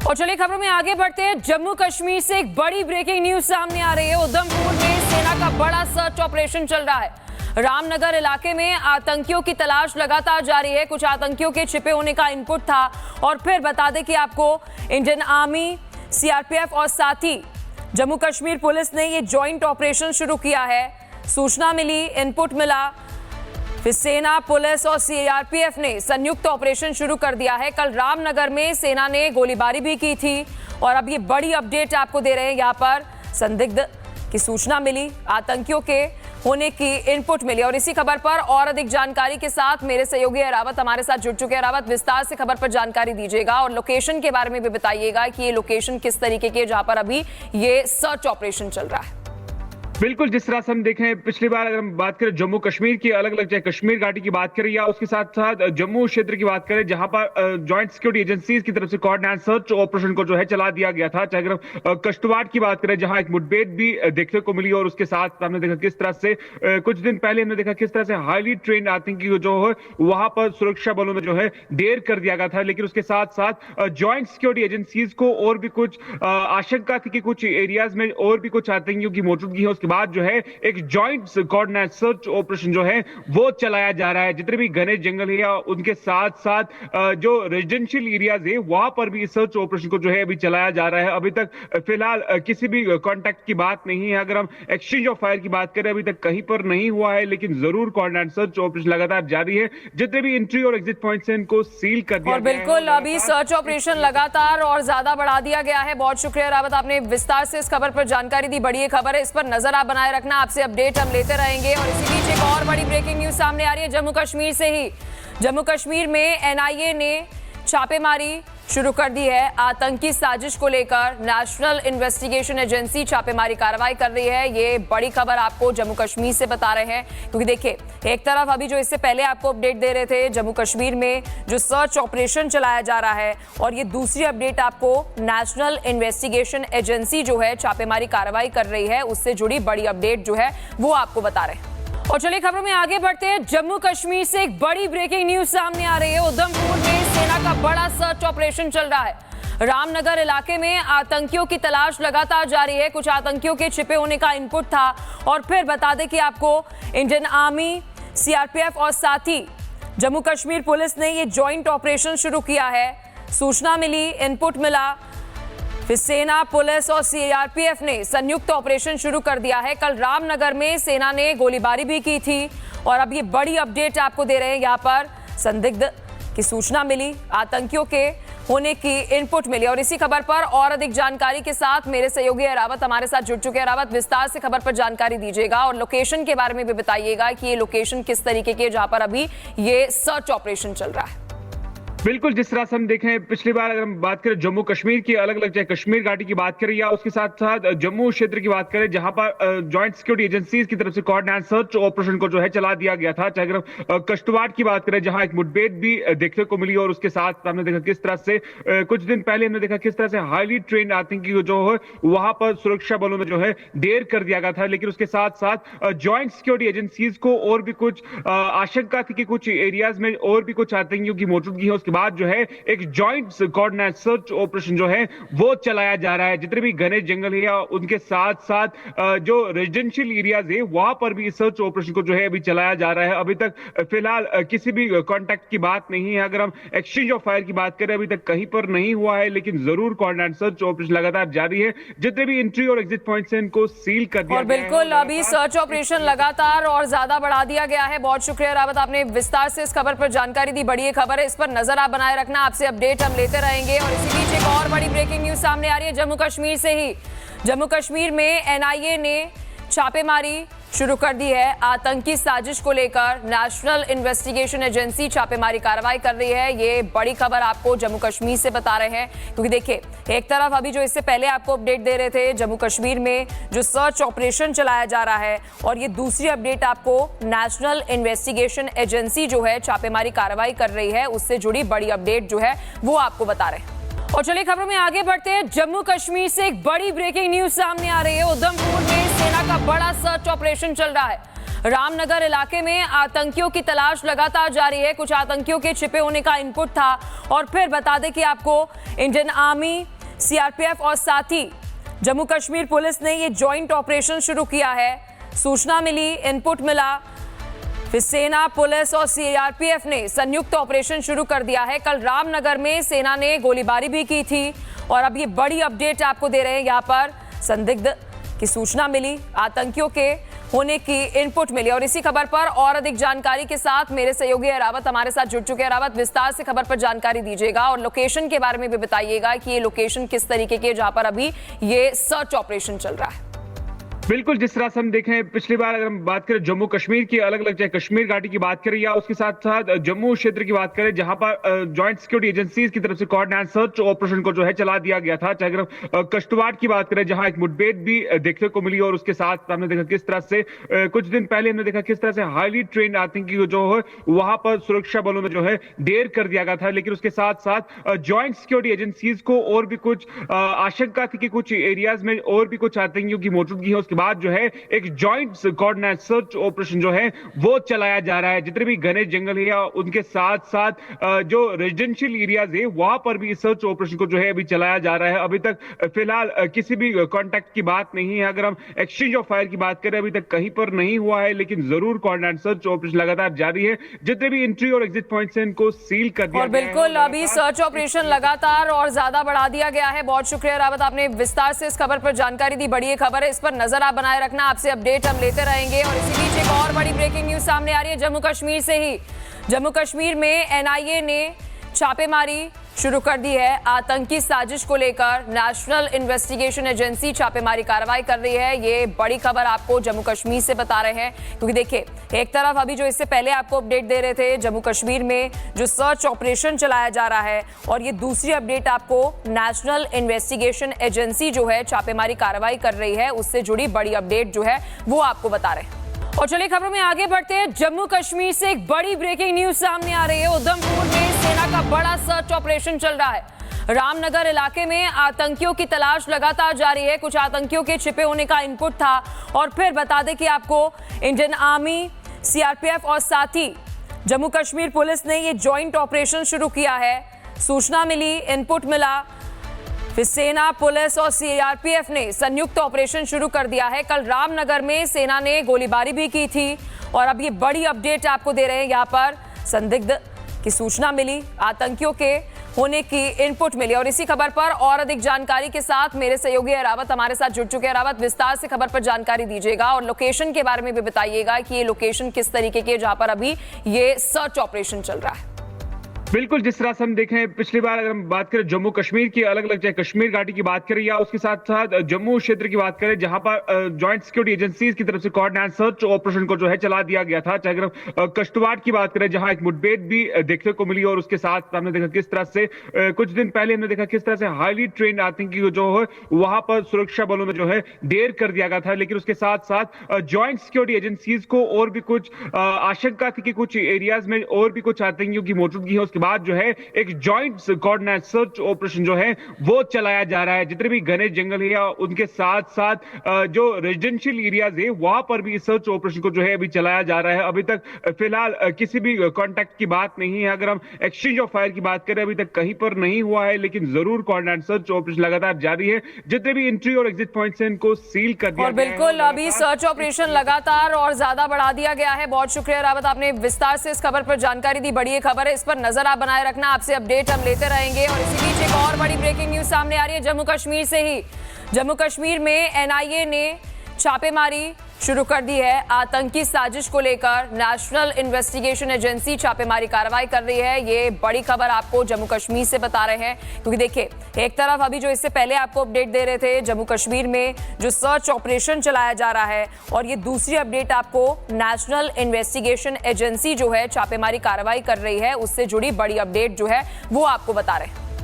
और चलिए खबरों में आगे बढ़ते हैं। जम्मू कश्मीर से एक बड़ी ब्रेकिंग न्यूज सामने आ रही है। उधमपुर में सेना का बड़ा सर्च ऑपरेशन चल रहा है। रामनगर इलाके में आतंकियों की तलाश लगातार जारी है। कुछ आतंकियों के छिपे होने का इनपुट था और फिर बता दें कि आपको इंडियन आर्मी, सीआरपीएफ और साथ ही जम्मू कश्मीर पुलिस ने ये जॉइंट ऑपरेशन शुरू किया है। सूचना मिली, इनपुट मिला, फिर सेना, पुलिस और सीआरपीएफ ने संयुक्त ऑपरेशन शुरू कर दिया है। कल रामनगर में सेना ने गोलीबारी भी की थी और अब ये बड़ी अपडेट आपको दे रहे हैं। यहाँ पर संदिग्ध की सूचना मिली, आतंकियों के होने की इनपुट मिली और इसी खबर पर और अधिक जानकारी के साथ मेरे सहयोगी रावत हमारे साथ जुड़ चुके हैं। रावत, विस्तार से खबर पर जानकारी दीजिएगा और लोकेशन के बारे में भी बताइएगा कि ये लोकेशन किस तरीके की है जहां पर अभी ये सर्च ऑपरेशन चल रहा है। बिल्कुल, जिस तरह से हम देखें पिछली बार अगर हम बात करें जम्मू कश्मीर की, अलग अलग चाहे कश्मीर घाटी की बात करें या उसके साथ साथ जम्मू क्षेत्र की बात करें, जहां पर जॉइंट सिक्योरिटी एजेंसीज की तरफ से कोऑर्डिनेट सर्च ऑपरेशन को जो है चला दिया गया था। चाहे अगर हम कश्तवाड़ की बात करें जहां एक मुठभेड़ भी देखने को मिली और उसके साथ हमने देखा किस तरह से कुछ दिन पहले हमने देखा किस तरह से हाईली ट्रेंड आतंकी जो है वहां पर सुरक्षा बलों में जो है ढेर कर दिया गया था। लेकिन उसके साथ साथ जॉइंट सिक्योरिटी एजेंसीज को और भी कुछ आशंका थी कि कुछ एरियाज में और भी कुछ आतंकियों की मौजूदगी है। उसके बाद जो है एक जॉइंट कोऑर्डिनेट सर्च ऑपरेशन जो है वो चलाया जा रहा है। जितने भी घने जंगल है या उनके साथ साथ जो रेजिडेंशियल एरियाज है वहां पर भी सर्च ऑपरेशन को जो है अभी चलाया जा रहा है। अभी तक फिलहाल किसी भी कांटेक्ट की बात नहीं है। अगर हम एक्सचेंज ऑफ फायर की बात करें अभी तक कहीं पर नहीं हुआ है, लेकिन जरूर कोऑर्डिनेट सर्च ऑपरेशन लगातार जारी है। जितने भी एंट्री और एग्जिट पॉइंट्स हैं इनको सील कर दिया और बिल्कुल अभी सर्च ऑपरेशन लगातार और ज्यादा बढ़ा दिया गया है। बहुत शुक्रिया रावत, आपने विस्तार से इस खबर पर जानकारी दी। बड़ी खबर है, इस पर नजर आप बनाए रखना, आपसे अपडेट हम लेते रहेंगे। और इसी बीच एक और बड़ी ब्रेकिंग न्यूज सामने आ रही है जम्मू कश्मीर से ही। जम्मू कश्मीर में एनआईए ने छापेमारी शुरू कर दी है। आतंकी साजिश को लेकर नेशनल इन्वेस्टिगेशन एजेंसी छापेमारी कार्रवाई कर रही है। ये बड़ी खबर आपको जम्मू कश्मीर से बता रहे हैं, क्योंकि देखिए एक तरफ अभी जो इससे पहले आपको अपडेट दे रहे थे जम्मू कश्मीर में जो सर्च ऑपरेशन चलाया जा रहा है, और ये दूसरी अपडेट आपको नेशनल इन्वेस्टिगेशन एजेंसी जो है छापेमारी कार्रवाई कर रही है उससे जुड़ी बड़ी अपडेट जो है वो आपको बता रहे हैं। और चलिए खबरों में आगे बढ़ते हैं। जम्मू कश्मीर से एक बड़ी ब्रेकिंग न्यूज सामने आ रही है। उधमपुर में सेना का बड़ा सर्च ऑपरेशन चल रहा है। रामनगर इलाके में आतंकियों की तलाश लगातार जारी है। कुछ आतंकियों के छिपे होने का इनपुट था और फिर बता दें कि आपको इंडियन आर्मी, सीआरपीएफ और साथ ही जम्मू कश्मीर पुलिस ने ये जॉइंट ऑपरेशन शुरू किया है। सूचना मिली, इनपुट मिला, फिर सेना, पुलिस और सीआरपीएफ ने संयुक्त ऑपरेशन शुरू कर दिया है। कल रामनगर में सेना ने गोलीबारी भी की थी और अब ये बड़ी अपडेट आपको दे रहे हैं। यहाँ पर संदिग्ध की सूचना मिली, आतंकियों के होने की इनपुट मिली और इसी खबर पर और अधिक जानकारी के साथ मेरे सहयोगी रावत हमारे साथ जुड़ चुके हैं। रावत, विस्तार से खबर पर जानकारी दीजिएगा और लोकेशन के बारे में भी बताइएगा कि ये लोकेशन किस तरीके की है जहां पर अभी ये सर्च ऑपरेशन चल रहा है। बिल्कुल, जिस तरह से हम देखें पिछली बार अगर हम बात करें जम्मू कश्मीर की, अलग अलग चाहे कश्मीर घाटी की बात करें या उसके साथ साथ जम्मू क्षेत्र की बात करें, जहां पर जॉइंट सिक्योरिटी एजेंसीज की तरफ से कोऑर्डिनेट सर्च ऑपरेशन को जो है चला दिया गया था। चाहे अगर हम कश्तवाड़ की बात करें जहां एक मुठभेड़ भी देखने को मिली और उसके साथ हमने देखा किस तरह से कुछ दिन पहले हमने देखा किस तरह से हाईली ट्रेंड आतंकी जो है वहां पर सुरक्षा बलों में जो है ढेर कर दिया गया था। लेकिन उसके साथ साथ जॉइंट सिक्योरिटी एजेंसीज को और भी कुछ आशंका थी कि कुछ एरियाज में और भी कुछ आतंकियों की मौजूदगी है। उसके बाद जो है एक जॉइंट कोऑर्डिनेट सर्च ऑपरेशन जो है वो चलाया जा रहा है। जितने भी घने जंगल है या उनके साथ साथ जो रेजिडेंशियल एरियाज है वहां पर भी सर्च ऑपरेशन को जो है अभी चलाया जा रहा है। अभी तक फिलहाल किसी भी कांटेक्ट की बात नहीं है। अगर हम एक्सचेंज ऑफ फायर की बात करें अभी तक कहीं पर नहीं हुआ है, लेकिन जरूर कोऑर्डिनेट सर्च ऑपरेशन लगातार जारी है। जितने भी एंट्री और एग्जिट पॉइंट्स हैं इनको सील कर दिया और बिल्कुल अभी सर्च ऑपरेशन लगातार और ज्यादा बढ़ा दिया गया है। बहुत शुक्रिया रावत, आपने विस्तार से इस खबर पर जानकारी दी। बड़ी खबर है, इस पर नजर आप बनाए रखना, आपसे अपडेट हम लेते रहेंगे। और इसी बीच एक और बड़ी ब्रेकिंग न्यूज सामने आ रही है जम्मू कश्मीर से ही। जम्मू कश्मीर में एनआईए ने छापेमारी शुरू कर दी है। आतंकी साजिश को लेकर नेशनल इन्वेस्टिगेशन एजेंसी छापेमारी कार्रवाई कर रही है। ये बड़ी खबर आपको जम्मू कश्मीर से बता रहे हैं, क्योंकि देखिए एक तरफ अभी जो इससे पहले आपको अपडेट दे रहे थे जम्मू कश्मीर में जो सर्च ऑपरेशन चलाया जा रहा है, और ये दूसरी अपडेट आपको नेशनल इन्वेस्टिगेशन एजेंसी जो है छापेमारी कार्रवाई कर रही है उससे जुड़ी बड़ी अपडेट जो है वो आपको बता रहे हैं। और चलिए खबरों में आगे बढ़ते हैं। जम्मू कश्मीर से एक बड़ी ब्रेकिंग न्यूज सामने आ रही है। उधमपुर में सेना का बड़ा सर्च ऑपरेशन चल रहा है। रामनगर इलाके में आतंकियों की तलाश लगातार जारी है। कुछ आतंकियों के छिपे होने का इनपुट था और फिर बता दें कि आपको इंडियन आर्मी, सीआरपीएफ और साथ ही जम्मू कश्मीर पुलिस ने ये जॉइंट ऑपरेशन शुरू किया है। सूचना मिली, इनपुट मिला, फिर सेना, पुलिस और सीआरपीएफ ने संयुक्त ऑपरेशन शुरू कर दिया है। कल रामनगर में सेना ने गोलीबारी भी की थी और अब ये बड़ी अपडेट आपको दे रहे हैं। यहाँ पर संदिग्ध की सूचना मिली, आतंकियों के होने की इनपुट मिली और इसी खबर पर और अधिक जानकारी के साथ मेरे सहयोगी रावत हमारे साथ जुड़ चुके हैं। रावत, विस्तार से खबर पर जानकारी दीजिएगा और लोकेशन के बारे में भी बताइएगा कि ये लोकेशन किस तरीके की है जहां पर अभी ये सर्च ऑपरेशन चल रहा है। बिल्कुल, जिस तरह से हम देख रहे हैं पिछली बार अगर हम बात करें जम्मू कश्मीर की, अलग अलग चाहे कश्मीर घाटी की बात करें या उसके साथ साथ जम्मू क्षेत्र की बात करें, जहां पर जॉइंट सिक्योरिटी एजेंसीज की तरफ से कोऑर्डिनेट सर्च ऑपरेशन को जो है चला दिया गया था। चाहे अगर हम कश्तवाड़ की बात करें जहां एक मुठभेड़ भी देखने को मिली और उसके साथ हमने देखा किस तरह से कुछ दिन पहले हमने देखा किस तरह से हाईली ट्रेंड आतंकी जो है वहां पर सुरक्षा बलों में जो है ढेर कर दिया गया था। लेकिन उसके साथ साथ जॉइंट सिक्योरिटी एजेंसीज को और भी कुछ आशंका थी कि कुछ एरियाज में और भी कुछ आतंकियों की मौजूदगी है। उसके बाद जो है एक जॉइंट कोऑर्डिनेट सर्च ऑपरेशन जो है वो चलाया जा रहा है। जितने भी घने जंगल है या उनके साथ साथ जो रेजिडेंशियल एरियाज है वहां पर भी सर्च ऑपरेशन को जो है अभी चलाया जा रहा है। अभी तक फिलहाल किसी भी कांटेक्ट की बात नहीं है। अगर हम एक्सचेंज ऑफ फायर की बात करें अभी तक कहीं पर नहीं हुआ है, लेकिन जरूर कोऑर्डिनेट सर्च ऑपरेशन लगातार जारी है। जितने भी एंट्री और एग्जिट पॉइंट्स हैं इनको सील कर दिया और बिल्कुल अभी सर्च ऑपरेशन लगातार और ज्यादा बढ़ा दिया गया है। बहुत शुक्रिया रावत, आपने विस्तार से इस खबर पर जानकारी दी। बड़ी खबर है, इस पर नजर आप बनाए रखना, आपसे अपडेट हम लेते रहेंगे। और इसी बीच एक और बड़ी ब्रेकिंग न्यूज सामने आ रही है जम्मू कश्मीर से ही। जम्मू कश्मीर में एनआईए ने छापेमारी शुरू कर दी है। आतंकी साजिश को लेकर नेशनल इन्वेस्टिगेशन एजेंसी छापेमारी कार्रवाई कर रही है। ये बड़ी खबर आपको जम्मू कश्मीर से बता रहे हैं, क्योंकि देखिए एक तरफ अभी जो इससे पहले आपको अपडेट दे रहे थे जम्मू कश्मीर में जो सर्च ऑपरेशन चलाया जा रहा है, और ये दूसरी अपडेट आपको नेशनल इन्वेस्टिगेशन एजेंसी जो है छापेमारी कार्रवाई कर रही है उससे जुड़ी बड़ी अपडेट जो है वो आपको बता रहे हैं। और चलिए खबरों में आगे बढ़ते हैं। जम्मू कश्मीर से एक बड़ी ब्रेकिंग न्यूज सामने आ रही है। उधमपुर में सेना का बड़ा सर्च ऑपरेशन चल रहा है। रामनगर इलाके में आतंकियों की तलाश लगातार जारी है। कुछ आतंकियों के छिपे होने का इनपुट था और फिर बता दें कि आपको इंडियन आर्मी, सीआरपीएफ और साथ ही जम्मू कश्मीर पुलिस ने ये जॉइंट ऑपरेशन शुरू किया है। सूचना मिली, इनपुट मिला, फिर सेना, पुलिस और सीआरपीएफ ने संयुक्त ऑपरेशन शुरू कर दिया है। कल रामनगर में सेना ने गोलीबारी भी की थी और अब ये बड़ी अपडेट आपको दे रहे हैं। यहाँ पर संदिग्ध की सूचना मिली, आतंकियों के होने की इनपुट मिली और इसी खबर पर और अधिक जानकारी के साथ मेरे सहयोगी रावत हमारे साथ जुड़ चुके हैं। रावत, विस्तार से खबर पर जानकारी दीजिएगा और लोकेशन के बारे में भी बताइएगा कि ये लोकेशन किस तरीके की है जहां पर अभी ये सर्च ऑपरेशन चल रहा है। बिल्कुल, जिस तरह से हम देख रहे हैं पिछली बार अगर हम बात करें जम्मू कश्मीर की, अलग अलग चाहे कश्मीर घाटी की बात करें या उसके साथ साथ जम्मू क्षेत्र की बात करें, जहां पर जॉइंट सिक्योरिटी एजेंसीज की तरफ से कोऑर्डिनेट सर्च ऑपरेशन को जो है चला दिया गया था। चाहे अगर हम कश्तवाड़ की बात करें जहां एक मुठभेड़ भी देखने को मिली और उसके साथ हमने देखा किस तरह से कुछ दिन पहले हमने देखा किस तरह से हाईली ट्रेंड आतंकी जो है वहां पर सुरक्षा बलों में जो है ढेर कर दिया गया था। लेकिन उसके साथ साथ जॉइंट सिक्योरिटी एजेंसीज को और भी कुछ आशंका थी कि कुछ एरियाज में और भी कुछ आतंकियों की मौजूदगी है। उसके बाद जो है एक जॉइंट कोऑर्डिनेट सर्च ऑपरेशन जो है वो चलाया जा रहा है। जितने भी घने जंगल है या उनके साथ साथ जो रेजिडेंशियल एरियाज है वहां पर भी सर्च ऑपरेशन को जो है अभी चलाया जा रहा है। अभी तक फिलहाल किसी भी कांटेक्ट की बात नहीं है। अगर हम एक्सचेंज ऑफ फायर की बात करें अभी तक कहीं पर नहीं हुआ है, लेकिन जरूर कोऑर्डिनेट सर्च ऑपरेशन लगातार जारी है। जितने भी एंट्री और एग्जिट पॉइंट्स हैं इनको सील कर दिया और बिल्कुल अभी सर्च ऑपरेशन लगातार और ज्यादा बढ़ा दिया गया है। बहुत शुक्रिया रावत, आपने विस्तार से इस खबर पर जानकारी दी। बड़ी खबर है, इस पर नजर आप बनाए रखना, आपसे अपडेट हम लेते रहेंगे। और इसी बीच एक और बड़ी ब्रेकिंग न्यूज सामने आ रही है जम्मू कश्मीर से ही। जम्मू कश्मीर में एनआईए ने छापेमारी शुरू कर दी है। आतंकी साजिश को लेकर नेशनल इन्वेस्टिगेशन एजेंसी छापेमारी कार्रवाई कर रही है। ये बड़ी खबर आपको जम्मू कश्मीर से बता रहे हैं, क्योंकि देखिए एक तरफ अभी जो इससे पहले आपको अपडेट दे रहे थे जम्मू कश्मीर में जो सर्च ऑपरेशन चलाया जा रहा है, और ये दूसरी अपडेट आपको नेशनल इन्वेस्टिगेशन एजेंसी जो है छापेमारी कार्रवाई कर रही है उससे जुड़ी बड़ी अपडेट जो है वो आपको बता रहे हैं।